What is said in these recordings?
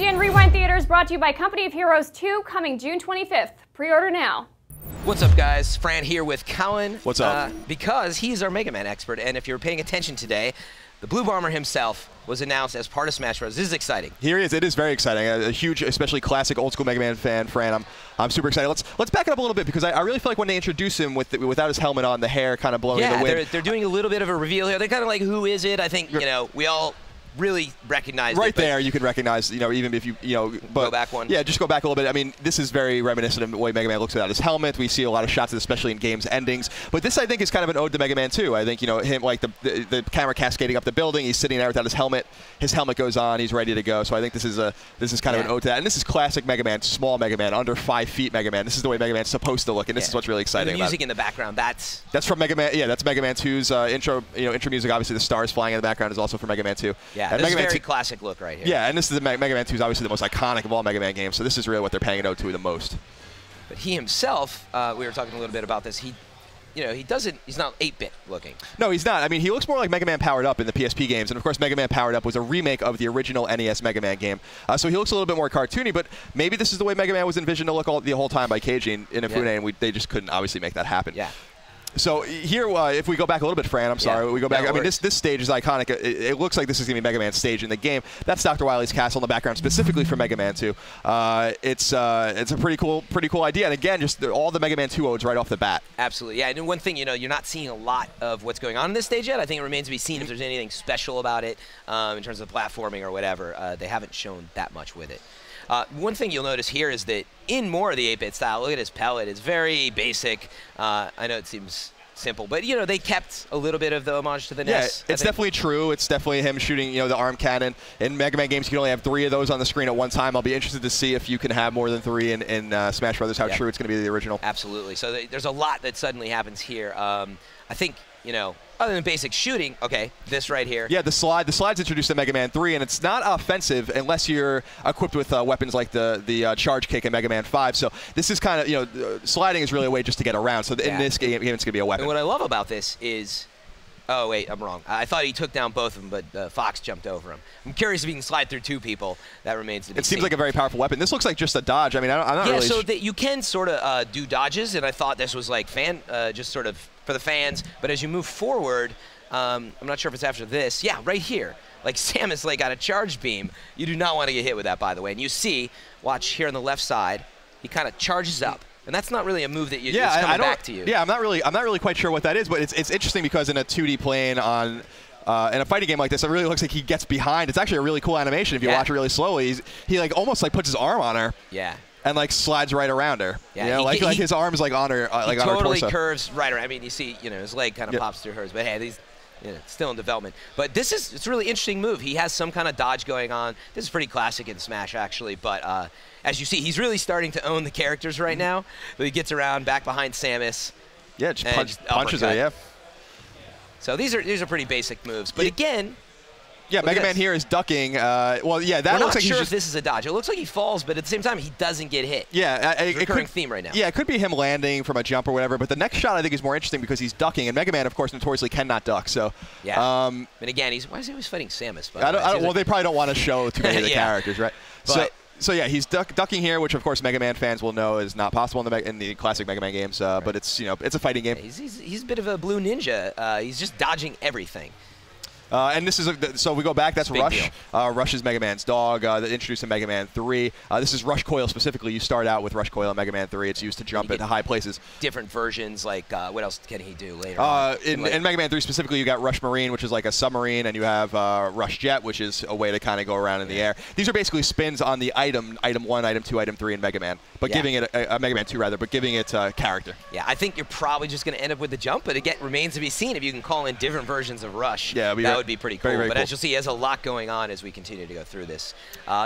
Ign-Rewind Theater is brought to you by Company of Heroes 2, coming June 25th. Pre-order now. What's up, guys? Fran here with Colin. What's up? Because he's our Megaman expert, and if you're paying attention today, the Blue Bomber himself was announced as part of Smash Bros. This is exciting. Here he is. It is very exciting. A huge, especially classic old school Mega Man fan, Fran. I'm super excited. Let's back it up a little bit because I really feel like when they introduce him without his helmet on, the hair kind of blowing in the wind. They're doing a little bit of a reveal here. They're kind of like, who is it? I think we all really recognize right there. You can recognize, even if go back one. Yeah, just go back a little bit. I mean, this is very reminiscent of the way Mega Man looks without his helmet. We see a lot of shots, especially in games endings. But this, I think, is kind of an ode to Mega Man 2. I think him like the camera cascading up the building. He's sitting there without his helmet. His helmet goes on. He's ready to go. So I think this is kind of an ode to that. And this is classic Mega Man, small Mega Man, under 5 feet Mega Man. This is the way Mega Man's supposed to look, and this is what's really exciting. And the music in the background. That's from Mega Man. Yeah, that's Mega Man 2's intro. Intro music. Obviously, the stars flying in the background is also from Mega Man 2. Yeah, and this Mega is Man very classic look right here. Yeah, and this is Mega Man 2 is obviously the most iconic of all Mega Man games, so this is really what they're paying it ode to the most. But he himself, we were talking a little bit about this, he's not 8-bit looking. No, he's not. I mean, he looks more like Mega Man Powered Up in the PSP games, and of course Mega Man Powered Up was a remake of the original NES Mega Man game. So he looks a little bit more cartoony, but maybe this is the way Mega Man was envisioned to look the whole time by Keiji and Inafune, and they just couldn't obviously make that happen. Yeah. So here, if we go back a little bit, Fran, I'm sorry, we go back. I mean, this stage is iconic. It looks like this is going to be Mega Man's stage in the game. That's Dr. Wily's castle in the background, specifically for Mega Man 2. It's a pretty cool idea. And again, just all the Mega Man 2 odes right off the bat. Absolutely, yeah. And one thing, you're not seeing a lot of what's going on in this stage yet. I think it remains to be seen if there's anything special about it in terms of platforming or whatever. They haven't shown that much with it. One thing you'll notice here is that in more of the 8-bit style, look at his pellet. It's very basic. I know it seems simple, but they kept a little bit of the homage to the NES. Yeah, it's definitely true. It's definitely him shooting, the arm cannon. In Mega Man games, you can only have 3 of those on the screen at one time. I'll be interested to see if you can have more than 3 in Smash Brothers. How true it's going to be to the original. Absolutely. So there's a lot that suddenly happens here. I think other than basic shooting, this right here. Yeah, the slide's introduced in Mega Man 3, and it's not offensive unless you're equipped with weapons like the charge kick in Mega Man 5. So this is kind of, sliding is really a way just to get around. So in this game, it's going to be a weapon. And what I love about this is, oh wait, I'm wrong. I thought he took down both of them, but Fox jumped over him. I'm curious if he can slide through 2 people. That remains to be seen. It seems like a very powerful weapon. This looks like just a dodge. I mean, I'm not really. Yeah, so that you can sort of do dodges, and I thought this was like just sort of for the fans. But as you move forward, I'm not sure if it's after this. Yeah, right here. Like Samus got a charge beam. You do not want to get hit with that, by the way. And you see, watch here on the left side, he kind of charges up. And that's not really a move that it's coming back to you. Yeah, I'm not really quite sure what that is, but it's interesting because in a 2D plane on in a fighting game like this, it really looks like he gets behind. It's actually a really cool animation if you watch it really slowly. He almost puts his arm on her. Yeah. And slides right around her. Yeah, like his arm's on her on her torso. Totally curves right around. I mean, you see, his leg kind of pops through hers. But hey, these. Still in development. But it's a really interesting move. He has some kind of dodge going on. This is pretty classic in Smash, actually. But as you see, he's really starting to own the characters right now. But he gets around back behind Samus. Yeah, just punches her, yeah. So these are pretty basic moves. But again... Yeah, Mega Man here is ducking. That We're looks not like sure if this is a dodge. It looks like he falls, but at the same time, he doesn't get hit. Yeah, it's a recurring theme right now. Yeah, it could be him landing from a jump or whatever, but the next shot I think is more interesting because he's ducking, and Mega Man, of course, notoriously cannot duck. So yeah. And again, why is he always fighting Samus? Well, they probably don't want to show too many of the characters, right? So yeah, he's ducking here, which of course Mega Man fans will know is not possible in the classic Mega Man games. But it's it's a fighting game. Yeah, he's a bit of a blue ninja. He's just dodging everything. And this is so we go back. That's Rush. Rush is Mega Man's dog that introduced in Mega Man 3. This is Rush Coil specifically. You start out with Rush Coil in Mega Man 3. It's used to jump into high places. Different versions, like what else can he do later? In Mega Man 3 specifically, you got Rush Marine, which is like a submarine, and you have Rush Jet, which is a way to kind of go around in the air. These are basically spins on the item 1, item 2, item 3 in Mega Man, but giving it Mega Man 2 rather, but giving it character. Yeah, I think you're probably just going to end up with the jump, but again, remains to be seen if you can call in different versions of Rush. Yeah, that would be pretty cool. Very cool. As you'll see, he has a lot going on as we continue to go through this.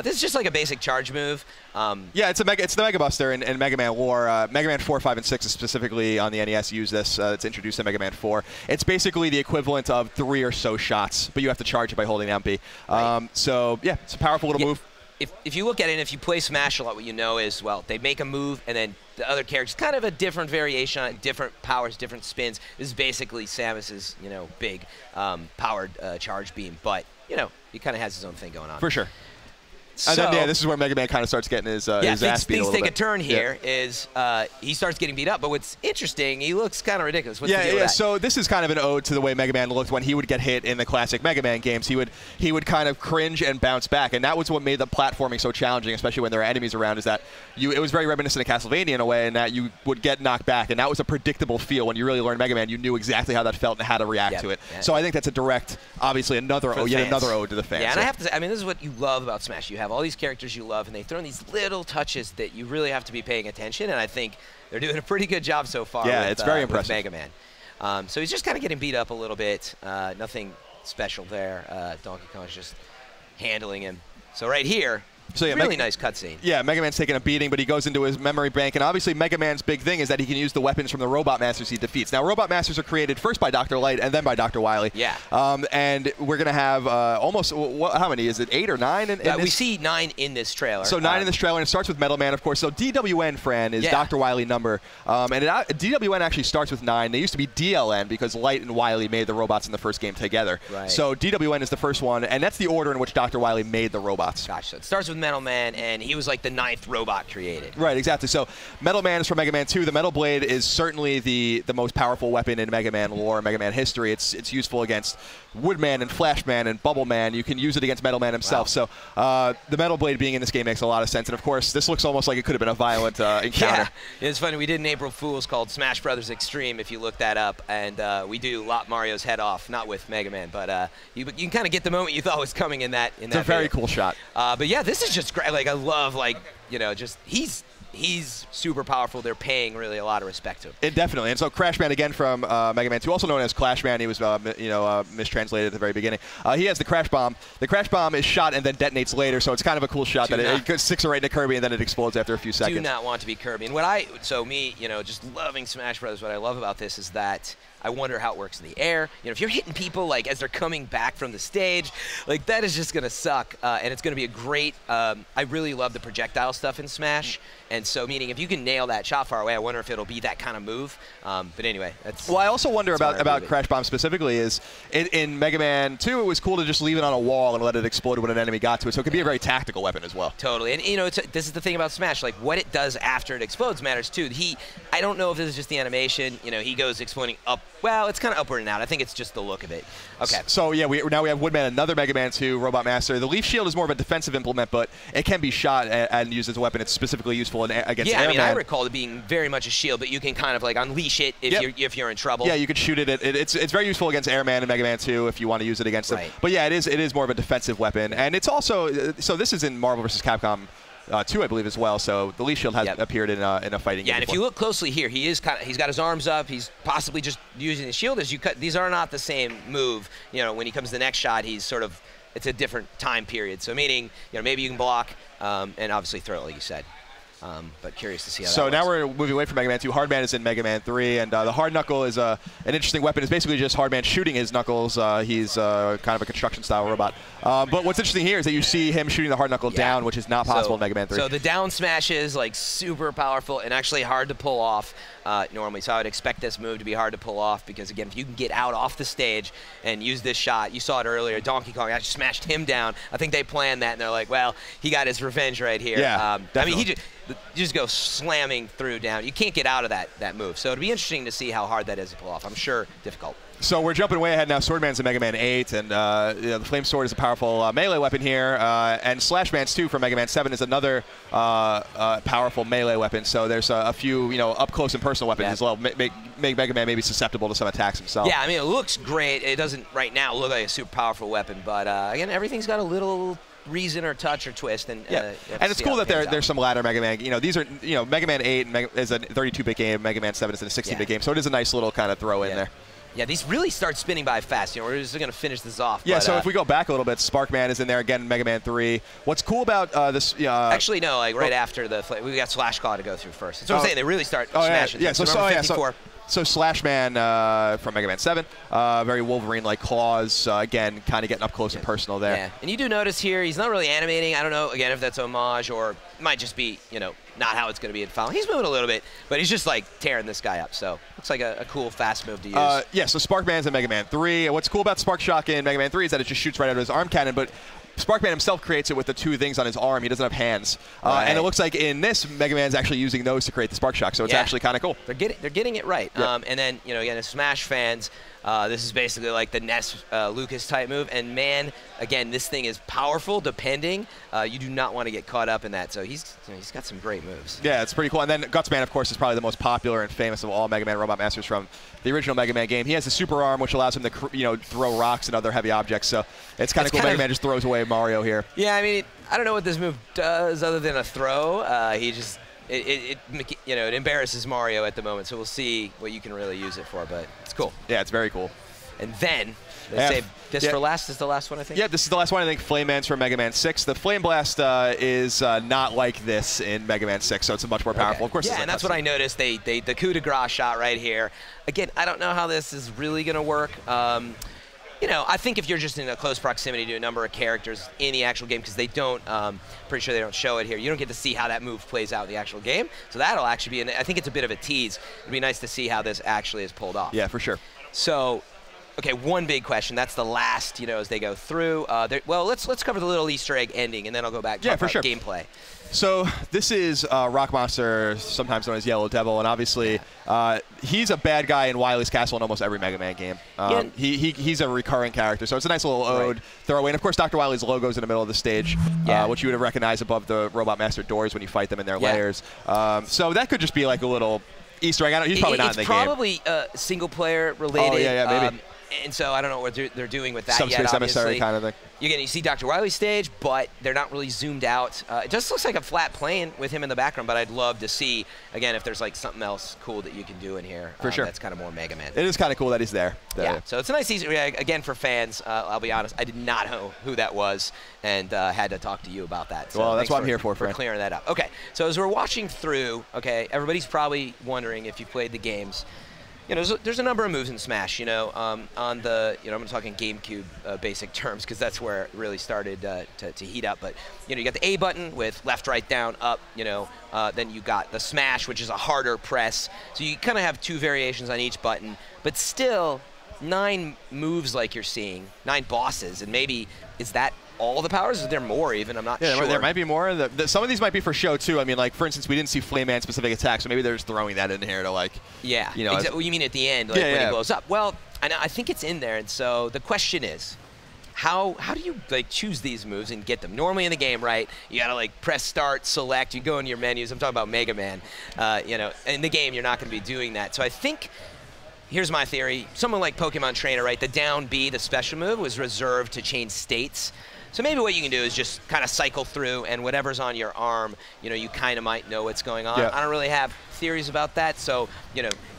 This is just like a basic charge move. Yeah, it's the Mega Buster in Mega Man lore. Mega Man 4, 5, and 6 is specifically on the NES use this. It's introduced in Mega Man 4. It's basically the equivalent of 3 or so shots, but you have to charge it by holding down B. So yeah, it's a powerful little move. If you look at it, and if you play Smash a lot, what you know is, well, they make a move, and then the other characters, kind of a different variation on it, different powers, different spins. This is basically Samus's, big powered charge beam, but, he kind of has his own thing going on. For sure. And then, yeah, this is where Mega Man kind of starts getting his ass beat a little bit. Things take a turn here. Is he starts getting beat up, but what's interesting, he looks kind of ridiculous. What's the deal with that? So this is kind of an ode to the way Mega Man looked when he would get hit in the classic Mega Man games. He would kind of cringe and bounce back, and that was what made the platforming so challenging, especially when there are enemies around. Is that it was very reminiscent of Castlevania in a way, in that you would get knocked back, and that was a predictable feel. When you really learned Mega Man, you knew exactly how that felt and how to react to it. Yeah. So I think that's a direct, obviously, another ode to the fans. Yeah, and I have to say, I mean, this is what you love about Smash. You have all these characters you love, and they throw in these little touches that you really have to be paying attention, and I think they're doing a pretty good job so far. Yeah, it's very impressive. With Mega Man. So he's just kind of getting beat up a little bit. Nothing special there. Donkey Kong's just handling him. So right here, really nice cutscene. Yeah, Mega Man's taking a beating, but he goes into his memory bank, and obviously Mega Man's big thing is that he can use the weapons from the Robot Masters he defeats. Now, Robot Masters are created first by Dr. Light and then by Dr. Wily. Yeah. And we're going to have almost, how many? Is it 8 or 9? We see 9 in this trailer. So 9 in this trailer, and it starts with Metal Man, of course. So DWN, Fran, is Dr. Wily number. And DWN actually starts with 9. They used to be DLN because Light and Wily made the robots in the first game together. Right. So DWN is the first one, and that's the order in which Dr. Wily made the robots. Gosh, so it starts with Metal Man, and he was like the 9th robot created. Right, exactly. So Metal Man is from Mega Man 2. The Metal Blade is certainly the most powerful weapon in Mega Man lore, Mega Man history. It's useful against Woodman and Flashman and Bubble Man. You can use it against Metal Man himself. Wow. So the Metal Blade being in this game makes a lot of sense. And of course, this looks almost like it could have been a violent encounter. Yeah, it's funny. We did an April Fool's called Smash Brothers Extreme, if you look that up, and we do lop Mario's head off, not with Mega Man, but you can kind of get the moment you thought was coming in that. It's a very cool shot. But yeah, this is just great. Like I love, like, you know, just he's super powerful. They're paying really a lot of respect to him. Definitely. And so Crash Man, again, from Mega Man 2, also known as Clash Man. He was mistranslated at the very beginning. He has the Crash Bomb. The Crash Bomb is shot and then detonates later, so it's kind of a cool shot that it sticks right into Kirby and then it explodes after a few seconds. Do not want to be Kirby. And just loving Smash Brothers, what I love about this is that I wonder how it works in the air. You know, if you're hitting people like as they're coming back from the stage, like that is just gonna suck. And it's gonna be a great. I really love the projectile stuff in Smash, and so meaning if you can nail that shot far away, I wonder if it'll be that kind of move. But anyway, that's. Well, I also wonder about Crash Bomb specifically is in Mega Man 2, it was cool to just leave it on a wall and let it explode when an enemy got to it. So it could be a very tactical weapon as well. Totally, and you know, this is the thing about Smash. Like what it does after it explodes matters too. I don't know if this is just the animation. You know, he goes exploding up. Well, it's kind of upward and out. I think it's just the look of it. Okay. So, yeah, now we have Woodman, another Mega Man 2 Robot Master. The Leaf Shield is more of a defensive implement, but it can be shot and used as a weapon. It's specifically useful against Airman. Yeah, I mean, I recall it being very much a shield, but you can kind of like unleash it if you're in trouble. Yeah, you could shoot it. It's very useful against Airman and Mega Man 2 if you want to use it against them. But, yeah, it is more of a defensive weapon. And it's also, so this is in Marvel vs. Capcom 2, I believe, as well. So the Leaf Shield has appeared in a fighting game. Yeah, and if you look closely here, he's got his arms up. He's possibly just using the shield as you cut. These are not the same move. You know, when he comes to the next shot, he's sort of, it's a different time period. So meaning, you know, maybe you can block and obviously throw it, like you said. But curious to see how that works. So now we're moving away from Mega Man 2. Hard Man is in Mega Man 3, and the Hard Knuckle is an interesting weapon. It's basically just Hard Man shooting his knuckles. He's kind of a construction-style robot. But what's interesting here is that you see him shooting the Hard Knuckle down, which is not possible in Mega Man 3. So the down smash is like super powerful and actually hard to pull off normally. So I would expect this move to be hard to pull off because, again, if you can get out off the stage and use this shot, you saw it earlier, Donkey Kong actually smashed him down. I think they planned that, and they're like, well, he got his revenge right here. Yeah, I mean, you just go slamming through down. You can't get out of that move. So it'll be interesting to see how hard that is to pull off. I'm sure difficult. So we're jumping way ahead now. Swordman's in Mega Man 8, and the Flame Sword is a powerful melee weapon here. And Slash Man's 2 from Mega Man 7 is another powerful melee weapon. So there's a few, up close and personal weapons as well. Make Mega Man maybe susceptible to some attacks himself. Yeah, I mean, it looks great. It doesn't right now look like a super powerful weapon, but again, everything's got a little reason or touch or twist, and and it's cool that there's some ladder Mega Man. These are Mega Man 8 is a 32-bit game. Mega Man 7 is a 16-bit game, so it is a nice little kind of throw in there. Yeah, these really start spinning by fast. We're just going to finish this off. Yeah, so if we go back a little bit, Sparkman is in there again in Mega Man 3. What's cool about this? Actually, no, like right after we got Slash Claw to go through first. That's what I'm saying. They really start smashing. Yeah, so Slash Man from Mega Man 7, very Wolverine-like claws, again, kind of getting up close and personal there. Yeah, and you do notice here, he's not really animating. I don't know, again, if that's homage or it might just be, not how it's going to be in Final. He's moving a little bit, but he's just like tearing this guy up. So looks like a cool, fast move to use. Yeah, so Sparkman's in Mega Man 3. What's cool about Spark Shock in Mega Man 3 is that it just shoots right out of his arm cannon, but Sparkman himself creates it with the 2 things on his arm. He doesn't have hands. Right. And it looks like in this, Mega Man's actually using those to create the Spark Shock, so it's actually kind of cool. They're getting it right. Yep. And then, again, as Smash fans, this is basically like the NES Lucas type move. And man, again, this thing is powerful, depending. You do not want to get caught up in that. So he's got some great moves. Yeah, it's pretty cool. And then Gutsman, of course, is probably the most popular and famous of all Mega Man Robot Masters from the original Mega Man game. He has a super arm, which allows him to throw rocks and other heavy objects. So it's kind of cool. Mega Man just throws away Mario here. Yeah, I mean, I don't know what this move does other than a throw. He just it embarrasses Mario at the moment. So we'll see what you can really use it for. But it's cool. Yeah, it's very cool. And then, let's save this for last. This is the last one, I think? Yeah, this is the last one. I think Flame Man's from Mega Man 6. The Flame Blast is not like this in Mega Man 6, so it's much more powerful. Of course, yeah, and that's what I noticed. The coup de grace shot right here. Again, I don't know how this is really going to work. I think if you're just in a close proximity to a number of characters in the actual game, because they don't, pretty sure they don't show it here, you don't get to see how that move plays out in the actual game. So that'll actually be, I think it's a bit of a tease. It'd be nice to see how this actually is pulled off. Yeah, for sure. So, okay, one big question. That's the last, as they go through. Well, let's cover the little Easter egg ending, and then I'll go back to gameplay. So this is Rock Monster, sometimes known as Yellow Devil, and obviously he's a bad guy in Wily's Castle in almost every Mega Man game. He's a recurring character, so it's a nice little ode, throwaway. And of course, Dr. Wily's logo's in the middle of the stage, which you would have recognized above the Robot Master doors when you fight them in their layers. So that could just be like a little Easter egg. He's probably not in the game. It's probably single-player related. Oh, yeah, maybe. And so I don't know what they're doing with that Subspace yet, Emissary kind of thing. You see Dr. Wily's stage, but they're not really zoomed out. It just looks like a flat plane with him in the background, but I'd love to see, again, if there's like something else cool that you can do in here. For sure. That's kind of more Mega Man. It is kind of cool that he's there. Yeah, so it's a nice Easter egg. Again, for fans, I'll be honest, I did not know who that was and had to talk to you about that. So well, that's what I'm here for clearing that up. Okay, so as we're watching through, everybody's probably wondering if you played the games. There's a number of moves in Smash, on the, I'm talking GameCube basic terms because that's where it really started to heat up. But, you got the A button with left, right, down, up, then you got the smash, which is a harder press. So you kind of have 2 variations on each button, but still 9 moves like you're seeing, 9 bosses, and maybe is that all the powers? Is there more even? I'm not sure. There might be more. Some of these might be for show too. I mean, like for instance, we didn't see Flame Man specific attacks, so maybe they're just throwing that in here to like. Yeah. Well, you mean at the end, like when he blows up? Well, I think it's in there, and so the question is, how do you choose these moves and get them? Normally in the game, right? You gotta press start, select. You go into your menus. I'm talking about Mega Man. In the game, you're not going to be doing that. So I think. Here's my theory. Someone like Pokemon Trainer, right? The down B, the special move, was reserved to change states. So maybe what you can do is just kind of cycle through, and whatever's on your arm, you kind of might know what's going on. Yeah. I don't really have theories about that, so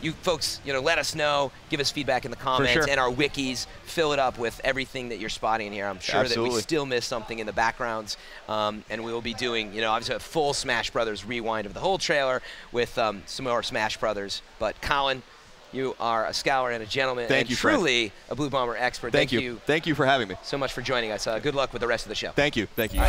you folks, let us know, give us feedback in the comments, and our wikis, fill it up with everying that you're spotting here. I'm sure that we still missed something in the backgrounds, and we will be doing, obviously a full Smash Brothers rewind of the whole trailer with some more Smash Brothers. But Colin, you are a scholar and a gentleman, and truly a Blue Bomber expert. Thank you. Thank you for having me. So much for joining us. Good luck with the rest of the show. Thank you. Thank you.